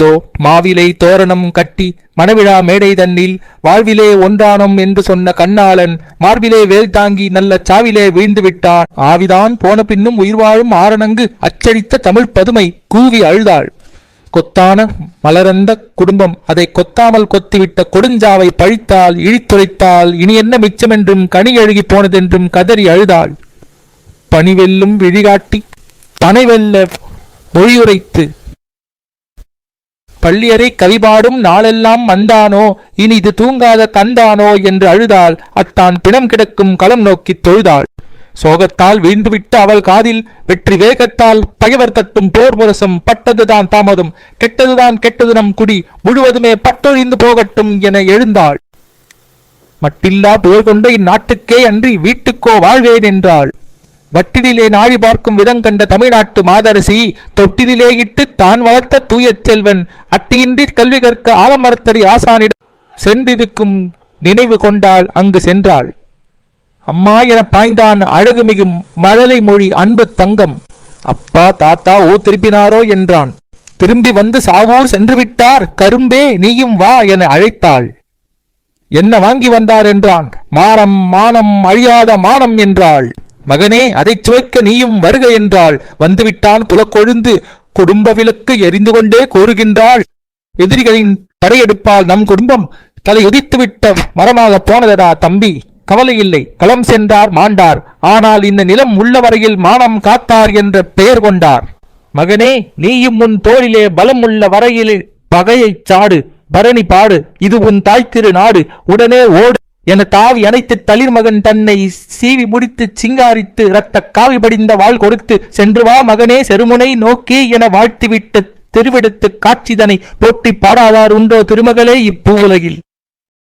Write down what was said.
அந்தோ மாவிலை தோரணம் கட்டி மணவிழா மேடை தன்னில் வாழ்விலே ஒன்றானோம் என்று சொன்ன கண்ணாளன் மார்பிலே வேல் தாங்கி நல்ல சாவிலே வீழ்ந்து விட்டான். ஆவிதான் போன பின்னும் உயிர் வாழும் ஆரணங்கு அச்சடித்த தமிழ் பதுமை கூவி அழுதாள். கொத்தான மலரந்த குடும்பம் அதை கொத்தாமல் கொத்திவிட்ட கொடுஞ்சாவை பழித்தால் இழித்துரைத்தால் இனி என்ன மிச்சமென்றும் கனி அழுகி போனதென்றும் கதறி அழுதாள். பணிவெல்லும் விழிகாட்டி பனைவெல்ல மொழியுரைத்து பள்ளியறை கவிபாடும் நாளெல்லாம் வந்தானோ இனி இது தூங்காத கந்தானோ என்று அழுதாள். அத்தான் பிணம் கிடக்கும் களம் நோக்கி தொழுதாள். சோகத்தால் வீழ்ந்துவிட்டு அவள் காதில் வெற்றி வேகத்தால் பகைவர் தட்டும் போர் முரசம் பட்டதுதான் தாமதம் கெட்டதுதான் கெட்டது நம் குடி முழுவதுமே பட்டொழிந்து போகட்டும் என எழுந்தாள். மட்டில்லா புகழ் கொண்ட இந்நாட்டுக்கே அன்றி வீட்டுக்கோ வாழ்வேன் என்றாள். வட்டிலே நாழி பார்க்கும் விதங்கண்ட தமிழ்நாட்டு மாதரசி தொட்டிலே இட்டு தான் வளர்த்த தூய செல்வன் அட்டியின்றி கல்வி கற்க ஆலமரத்தடி ஆசானிடம் சென்றிருக்கும் நினைவு கொண்டாள். அங்கு சென்றாள். அம்மா என பாய்ந்தான் அழகுமிகு மழலை மொழி அன்பு தங்கம். அப்பா தாத்தா ஓ திருப்பினாரோ என்றான். திரும்பி வந்து சாவூர் சென்று விட்டார், கரும்பே நீயும் வா என அழைத்தாள். என்ன வாங்கி வந்தார் என்றான். மானம் மானம் அழியாத மானம் என்றாள். மகனே அதை சுவைக்க நீயும் வருக என்றாள். வந்துவிட்டான் புலக்கொழுந்து. குடும்ப விளக்கு எரிந்து கொண்டே கோருகின்றாள். எதிரிகளின் படையெடுப்பால் நம் குடும்பம் தலையுதித்து விட்ட மரமாக போனதடா தம்பி. கவலை இல்லை, களம் சென்றார் மாண்டார். ஆனால் இந்த நிலம் உள்ள வரையில் மானம் காத்தார் என்ற பெயர் கொண்டார். மகனே நீயும் உன் தோளிலே பலம் உள்ள வரையில் பகையை சாடு, பரணி பாடு, இது உன் தாய் திரு நாடு, உடனே ஓடு என தாவி அனைத்து தளிர் மகன் தன்னை சீவி முடித்து சிங்காரித்து இரத்த காவி படிந்த வாழ் கொடுத்து சென்று வா மகனே செருமுனை நோக்கி என வாழ்த்திவிட்டு திருவெடுத்து காட்சிதனை போட்டி பாடாதார் உண்டோ திருமகளே இப்பூவுலகில்.